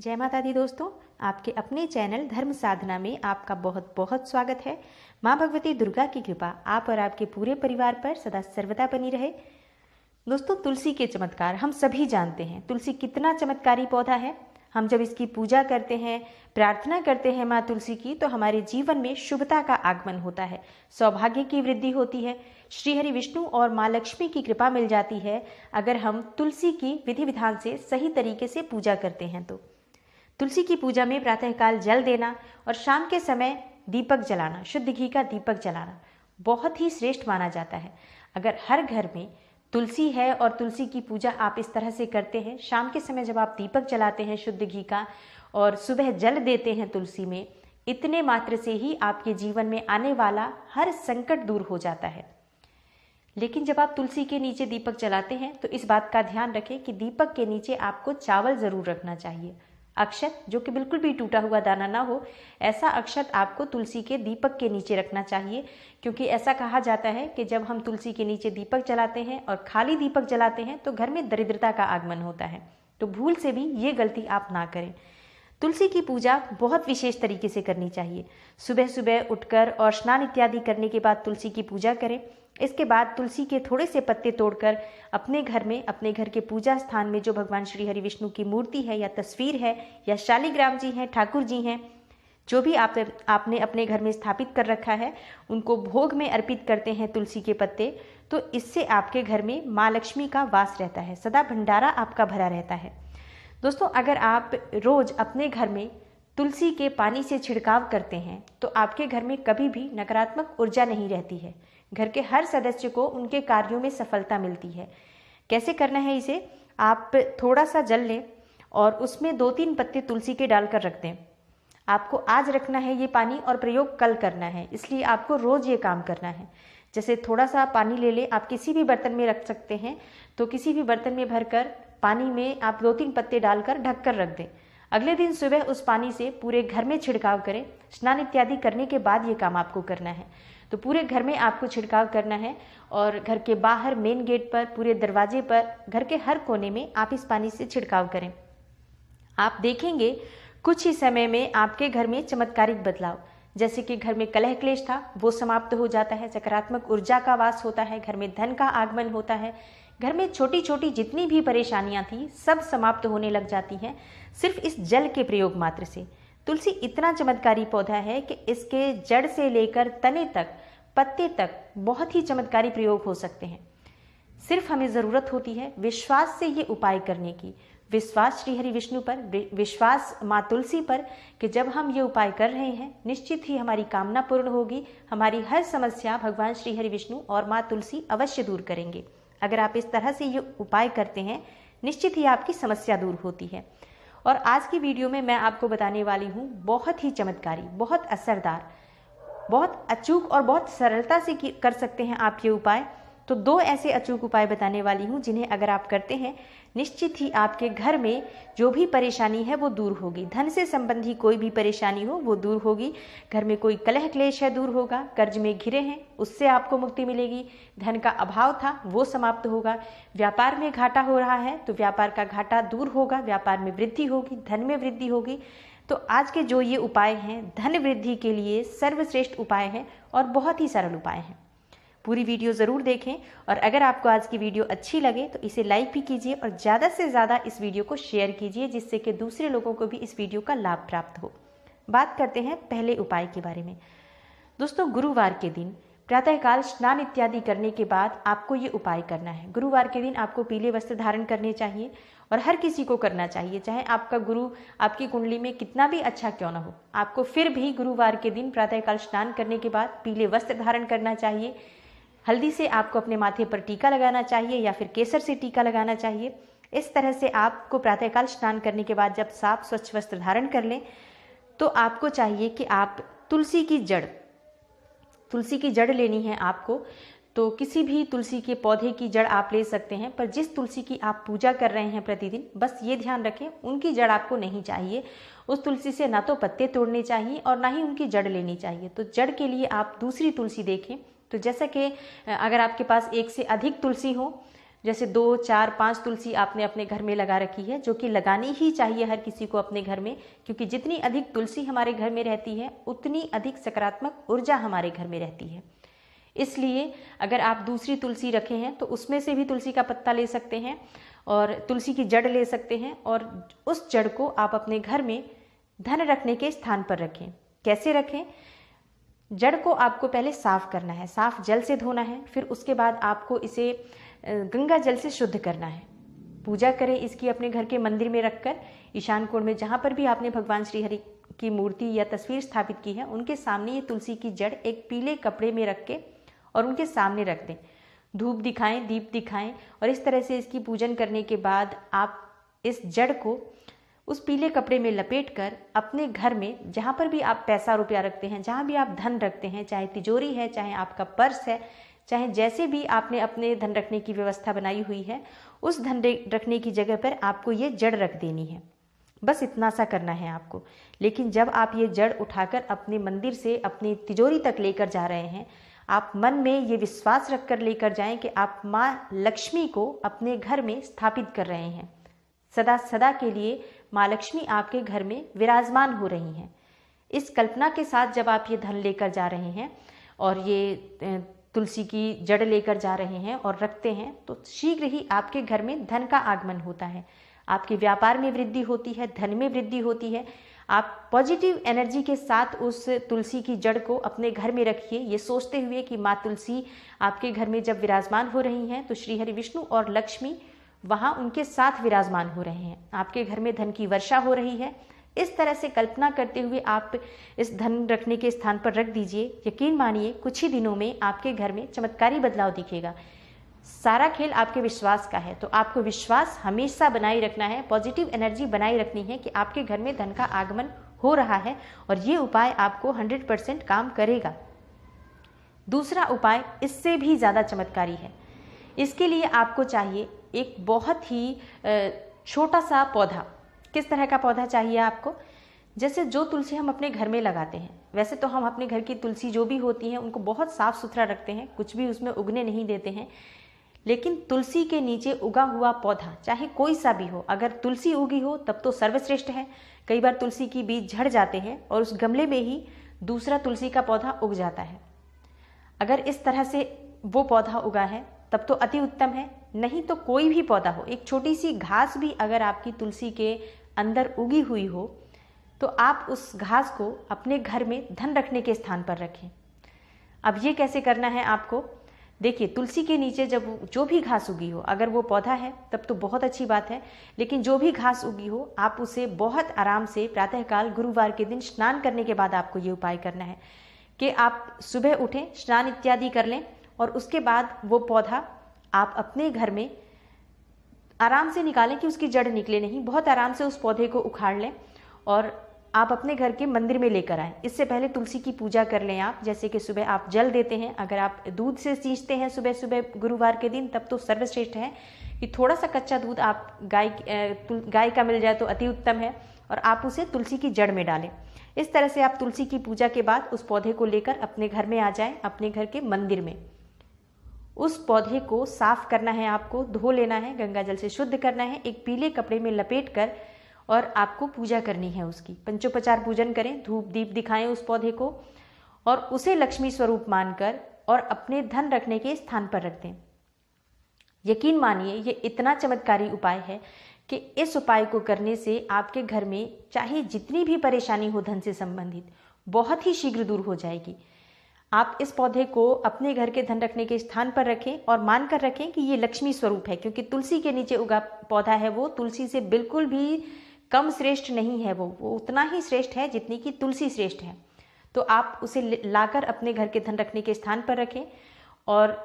जय माता दी दोस्तों, आपके अपने चैनल धर्म साधना में आपका बहुत बहुत स्वागत है। माँ भगवती दुर्गा की कृपा आप और आपके पूरे परिवार पर सदा सर्वदा बनी रहे। दोस्तों, तुलसी के चमत्कार हम सभी जानते हैं। तुलसी कितना चमत्कारी पौधा है। हम जब इसकी पूजा करते हैं, प्रार्थना करते हैं माँ तुलसी की, तो हमारे जीवन में शुभता का आगमन होता है, सौभाग्य की वृद्धि होती है, श्री हरि विष्णु और माँ लक्ष्मी की कृपा मिल जाती है अगर हम तुलसी की विधि विधान से सही तरीके से पूजा करते हैं। तो तुलसी की पूजा में प्रातःकाल जल देना और शाम के समय दीपक जलाना, शुद्ध घी का दीपक जलाना बहुत ही श्रेष्ठ माना जाता है। अगर हर घर में तुलसी है और तुलसी की पूजा आप इस तरह से करते हैं, शाम के समय जब आप दीपक जलाते हैं शुद्ध घी का और सुबह जल देते हैं तुलसी में, इतने मात्र से ही आपके जीवन में आने वाला हर संकट दूर हो जाता है। लेकिन जब आप तुलसी के नीचे दीपक जलाते हैं तो इस बात का ध्यान रखें कि दीपक के नीचे आपको चावल जरूर रखना चाहिए। अक्षत, जो कि बिल्कुल भी टूटा हुआ दाना ना हो, ऐसा अक्षत आपको तुलसी के दीपक के नीचे रखना चाहिए, क्योंकि ऐसा कहा जाता है कि जब हम तुलसी के नीचे दीपक जलाते हैं और खाली दीपक जलाते हैं तो घर में दरिद्रता का आगमन होता है। तो भूल से भी ये गलती आप ना करें। तुलसी की पूजा बहुत विशेष तरीके से करनी चाहिए। सुबह सुबह उठकर और स्नान इत्यादि करने के बाद तुलसी की पूजा करें। इसके बाद तुलसी के थोड़े से पत्ते तोड़कर अपने घर में, अपने घर के पूजा स्थान में जो भगवान श्री हरि विष्णु की मूर्ति है या तस्वीर है या शालिग्राम जी हैं, ठाकुर जी हैं, जो भी आपने अपने घर में स्थापित कर रखा है, उनको भोग में अर्पित करते हैं तुलसी के पत्ते। तो इससे आपके घर में माँ लक्ष्मी का वास रहता है, सदा भंडारा आपका भरा रहता है। दोस्तों, अगर आप रोज अपने घर में तुलसी के पानी से छिड़काव करते हैं तो आपके घर में कभी भी नकारात्मक ऊर्जा नहीं रहती है। घर के हर सदस्य को उनके कार्यों में सफलता मिलती है। कैसे करना है इसे? आप थोड़ा सा जल लें और उसमें 2-3 पत्ते तुलसी के डालकर रख दें। आपको आज रखना है ये पानी और प्रयोग कल करना है, इसलिए आपको रोज ये काम करना है। जैसे थोड़ा सा पानी ले लें, आप किसी भी बर्तन में रख सकते हैं, तो किसी भी बर्तन में भरकर पानी में आप 2-3 पत्ते डालकर ढककर रख दें। अगले दिन सुबह उस पानी से पूरे घर में छिड़काव करें। स्नान इत्यादि करने के बाद ये काम आपको करना है। तो पूरे घर में आपको छिड़काव करना है और घर के बाहर, मेन गेट पर, पूरे दरवाजे पर, घर के हर कोने में आप इस पानी से छिड़काव करें। आप देखेंगे कुछ ही समय में आपके घर में चमत्कारिक बदलाव, जैसे कि घर में कलह क्लेश था वो समाप्त हो जाता है, सकारात्मक ऊर्जा का वास होता है, घर में धन का आगमन होता है, घर में छोटी छोटी जितनी भी परेशानियां थी सब समाप्त होने लग जाती हैं सिर्फ इस जल के प्रयोग मात्र से। तुलसी इतना चमत्कारी पौधा है कि इसके जड़ से लेकर तने तक, पत्ते तक बहुत ही चमत्कारी प्रयोग हो सकते हैं। सिर्फ हमें ज़रूरत होती है विश्वास से ये उपाय करने की। विश्वास श्री हरि विष्णु पर, विश्वास माँ तुलसी पर, कि जब हम ये उपाय कर रहे हैं निश्चित ही हमारी कामना पूर्ण होगी। हमारी हर समस्या भगवान श्री हरि विष्णु और माँ तुलसी अवश्य दूर करेंगे। अगर आप इस तरह से ये उपाय करते हैं, निश्चित ही आपकी समस्या दूर होती है। और आज की वीडियो में मैं आपको बताने वाली हूँ बहुत ही चमत्कारी, बहुत असरदार, बहुत अचूक और बहुत सरलता से कर सकते हैं आप ये उपाय। तो 2 ऐसे अचूक उपाय बताने वाली हूँ जिन्हें अगर आप करते हैं, निश्चित ही आपके घर में जो भी परेशानी है वो दूर होगी। धन से संबंधी कोई भी परेशानी हो वो दूर होगी। घर में कोई कलह क्लेश है दूर होगा। कर्ज में घिरे हैं उससे आपको मुक्ति मिलेगी। धन का अभाव था वो समाप्त होगा। व्यापार में घाटा हो रहा है तो व्यापार का घाटा दूर होगा। व्यापार में वृद्धि होगी, धन में वृद्धि होगी। तो आज के जो ये उपाय हैं धन वृद्धि के लिए सर्वश्रेष्ठ उपाय हैं और बहुत ही सरल उपाय हैं। पूरी वीडियो ज़रूर देखें और अगर आपको आज की वीडियो अच्छी लगे तो इसे लाइक भी कीजिए और ज़्यादा से ज़्यादा इस वीडियो को शेयर कीजिए, जिससे कि दूसरे लोगों को भी इस वीडियो का लाभ प्राप्त हो। बात करते हैं पहले उपाय के बारे में। दोस्तों, गुरुवार के दिन प्रातःकाल स्नान इत्यादि करने के बाद आपको ये उपाय करना है। गुरुवार के दिन आपको पीले वस्त्र धारण करने चाहिए और हर किसी को करना चाहिए, चाहे आपका गुरु आपकी कुंडली में कितना भी अच्छा क्यों ना हो। आपको फिर भी गुरुवार के दिन प्रातःकाल स्नान करने के बाद पीले वस्त्र धारण करना चाहिए। हल्दी से आपको अपने माथे पर टीका लगाना चाहिए या फिर केसर से टीका लगाना चाहिए। इस तरह से आपको प्रातःकाल स्नान करने के बाद जब साफ स्वच्छ वस्त्र धारण कर लें तो आपको चाहिए कि आप तुलसी की जड़ लेनी है आपको। तो किसी भी तुलसी के पौधे की जड़ आप ले सकते हैं, पर जिस तुलसी की आप पूजा कर रहे हैं प्रतिदिन, बस ये ध्यान रखें उनकी जड़ आपको नहीं चाहिए। उस तुलसी से ना तो पत्ते तोड़ने चाहिए और ना ही उनकी जड़ लेनी चाहिए। तो जड़ के लिए आप दूसरी तुलसी देखें। तो जैसा कि अगर आपके पास 1 से अधिक तुलसी हो जैसे 2, 4, 5 तुलसी आपने अपने घर में लगा रखी है, जो कि लगानी ही चाहिए हर किसी को अपने घर में, क्योंकि जितनी अधिक तुलसी हमारे घर में रहती है उतनी अधिक सकारात्मक ऊर्जा हमारे घर में रहती है। इसलिए अगर आप दूसरी तुलसी रखे हैं तो उसमें से भी तुलसी का पत्ता ले सकते हैं और तुलसी की जड़ ले सकते हैं, और उस जड़ को आप अपने घर में धन रखने के स्थान पर रखें। कैसे रखें? जड़ को आपको पहले साफ करना है, साफ जल से धोना है, फिर उसके बाद आपको इसे गंगा जल से शुद्ध करना है। पूजा करें इसकी अपने घर के मंदिर में रखकर, ईशान कोण में जहाँ पर भी आपने भगवान श्री हरि की मूर्ति या तस्वीर स्थापित की है उनके सामने ये तुलसी की जड़ एक पीले कपड़े में रख के और उनके सामने रख दें। धूप दिखाएं, दीप दिखाएं, और इस तरह से इसकी पूजन करने के बाद आप इस जड़ को उस पीले कपड़े में लपेटकर अपने घर में जहाँ पर भी आप पैसा रुपया रखते हैं, जहाँ भी आप धन रखते हैं, चाहे तिजोरी है, चाहे आपका पर्स है, चाहे जैसे भी आपने अपने धन रखने की व्यवस्था बनाई हुई है, उस धन रखने की जगह पर आपको ये जड़ रख देनी है। बस इतना सा करना है आपको। लेकिन जब आप ये जड़ उठाकर अपने मंदिर से अपनी तिजोरी तक लेकर जा रहे हैं, आप मन में ये विश्वास रखकर लेकर जाएं कि आप माँ लक्ष्मी को अपने घर में स्थापित कर रहे हैं। सदा सदा के लिए माँ लक्ष्मी आपके घर में विराजमान हो रही हैं। इस कल्पना के साथ जब आप ये धन लेकर जा रहे हैं और ये तुलसी की जड़ लेकर जा रहे हैं और रखते हैं, तो शीघ्र ही आपके घर में धन का आगमन होता है। आपके व्यापार में वृद्धि होती है, धन में वृद्धि होती है। आप पॉजिटिव एनर्जी के साथ उस तुलसी की जड़ को अपने घर में रखिए, ये सोचते हुए कि माँ तुलसी आपके घर में जब विराजमान हो रही हैं तो श्री हरि विष्णु और लक्ष्मी वहाँ उनके साथ विराजमान हो रहे हैं, आपके घर में धन की वर्षा हो रही है। इस तरह से कल्पना करते हुए आप इस धन रखने के स्थान पर रख दीजिए। यकीन मानिए कुछ ही दिनों में आपके घर में चमत्कारी बदलाव दिखेगा। सारा खेल आपके विश्वास का है, तो आपको विश्वास हमेशा बनाए रखना है, पॉजिटिव एनर्जी बनाए रखनी है कि आपके घर में धन का आगमन हो रहा है, और ये उपाय आपको 100% काम करेगा। दूसरा उपाय इससे भी ज़्यादा चमत्कारी है। इसके लिए आपको चाहिए एक बहुत ही छोटा सा पौधा। किस तरह का पौधा चाहिए आपको? जैसे जो तुलसी हम अपने घर में लगाते हैं, वैसे तो हम अपने घर की तुलसी जो भी होती हैं उनको बहुत साफ सुथरा रखते हैं, कुछ भी उसमें उगने नहीं देते हैं। लेकिन तुलसी के नीचे उगा हुआ पौधा चाहे कोई सा भी हो, अगर तुलसी उगी हो तब तो सर्वश्रेष्ठ है। कई बार तुलसी की बीज झड़ जाते हैं और उस गमले में ही दूसरा तुलसी का पौधा उग जाता है। अगर इस तरह से वो पौधा उगा है तब तो अति उत्तम है। नहीं तो कोई भी पौधा हो, एक छोटी सी घास भी अगर आपकी तुलसी के अंदर उगी हुई हो तो आप उस घास को अपने घर में धन रखने के स्थान पर रखें। अब ये कैसे करना है आपको? देखिए, तुलसी के नीचे जब जो भी घास उगी हो, अगर वो पौधा है तब तो बहुत अच्छी बात है, लेकिन जो भी घास उगी हो आप उसे बहुत आराम से प्रातःकाल गुरुवार के दिन स्नान करने के बाद आपको ये उपाय करना है कि आप सुबह उठें, स्नान इत्यादि कर लें और उसके बाद वो पौधा आप अपने घर में आराम से निकालें कि उसकी जड़ निकले नहीं। बहुत आराम से उस पौधे को उखाड़ लें और आप अपने घर के मंदिर में लेकर आएँ। इससे पहले तुलसी की पूजा कर लें आप, जैसे कि सुबह आप जल देते हैं। अगर आप दूध से सींचते हैं सुबह सुबह गुरुवार के दिन तब तो सर्वश्रेष्ठ है कि थोड़ा सा कच्चा दूध आप गाय का मिल जाए तो अति उत्तम है, और आप उसे तुलसी की जड़ में डालें। इस तरह से आप तुलसी की पूजा के बाद उस पौधे को लेकर अपने घर में आ जाएं, अपने घर के मंदिर में। उस पौधे को साफ करना है, आपको धो लेना है, गंगा जल से शुद्ध करना है, एक पीले कपड़े में लपेट कर, और आपको पूजा करनी है उसकी। पंचोपचार पूजन करें, धूप दीप दिखाएं उस पौधे को और उसे लक्ष्मी स्वरूप मानकर और अपने धन रखने के स्थान पर रख दें। यकीन मानिए ये इतना चमत्कारी उपाय है कि इस उपाय को करने से आपके घर में चाहे जितनी भी परेशानी हो धन से संबंधित, बहुत ही शीघ्र दूर हो जाएगी। आप इस पौधे को अपने घर के धन रखने के स्थान पर रखें और मानकर रखें कि ये लक्ष्मी स्वरूप है, क्योंकि तुलसी के नीचे उगा पौधा है, वो तुलसी से बिल्कुल भी कम श्रेष्ठ नहीं है, वो उतना ही श्रेष्ठ है जितनी कि तुलसी श्रेष्ठ है। तो आप उसे लाकर अपने घर के धन रखने के स्थान पर रखें। और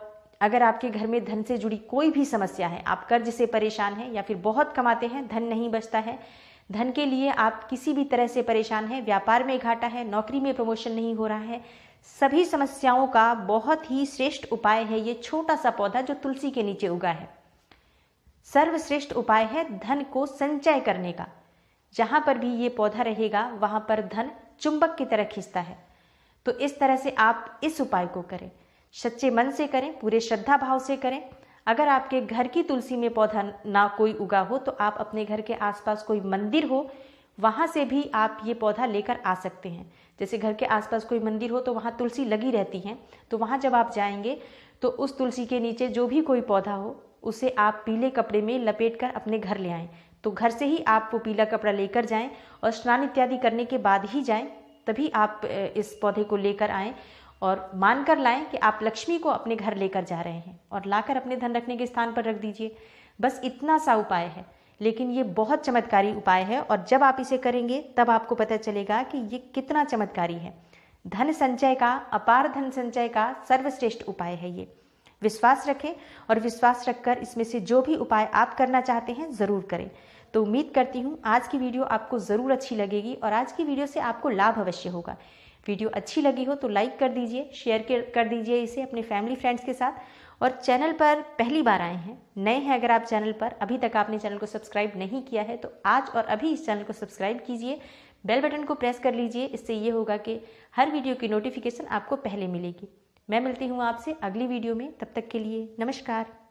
अगर आपके घर में धन से जुड़ी कोई भी समस्या है, आप कर्ज से परेशान हैं या फिर बहुत कमाते हैं, धन नहीं बचता है, धन के लिए आप किसी भी तरह से परेशान हैं, व्यापार में घाटा है, नौकरी में प्रमोशन नहीं हो रहा है, सभी समस्याओं का बहुत ही श्रेष्ठ उपाय है ये छोटा सा पौधा जो तुलसी के नीचे उगा है। सर्वश्रेष्ठ उपाय है धन को संचय करने का। जहां पर भी ये पौधा रहेगा वहां पर धन चुंबक की तरह खींचता है। तो इस तरह से आप इस उपाय को करें, सच्चे मन से करें, पूरे श्रद्धा भाव से करें। अगर आपके घर की तुलसी में पौधा ना कोई उगा हो तो आप अपने घर के आसपास कोई मंदिर हो वहाँ से भी आप ये पौधा लेकर आ सकते हैं। जैसे घर के आसपास कोई मंदिर हो तो वहाँ तुलसी लगी रहती हैं, तो वहाँ जब आप जाएंगे तो उस तुलसी के नीचे जो भी कोई पौधा हो उसे आप पीले कपड़े में लपेट कर अपने घर ले आएँ। तो घर से ही आप वो पीला कपड़ा लेकर जाएं और स्नान इत्यादि करने के बाद ही जाएं, तभी आप इस पौधे को लेकर आएँ और मान कर लाएं कि आप लक्ष्मी को अपने घर लेकर जा रहे हैं और लाकर अपने धन रखने के स्थान पर रख दीजिए। बस इतना सा उपाय है, लेकिन ये बहुत चमत्कारी उपाय है और जब आप इसे करेंगे तब आपको पता चलेगा कि ये कितना चमत्कारी है। धन संचय का, अपार धन संचय का सर्वश्रेष्ठ उपाय है ये। विश्वास रखें और विश्वास रखकर इसमें से जो भी उपाय आप करना चाहते हैं ज़रूर करें। तो उम्मीद करती हूँ आज की वीडियो आपको ज़रूर अच्छी लगेगी और आज की वीडियो से आपको लाभ अवश्य होगा। वीडियो अच्छी लगी हो तो लाइक कर दीजिए, शेयर कर दीजिए इसे अपने फैमिली फ्रेंड्स के साथ। और चैनल पर पहली बार आए हैं, नए हैं अगर आप चैनल पर, अभी तक आपने चैनल को सब्सक्राइब नहीं किया है तो आज और अभी इस चैनल को सब्सक्राइब कीजिए, बेल बटन को प्रेस कर लीजिए। इससे ये होगा कि हर वीडियो की नोटिफिकेशन आपको पहले मिलेगी। मैं मिलती हूँ आपसे अगली वीडियो में, तब तक के लिए नमस्कार।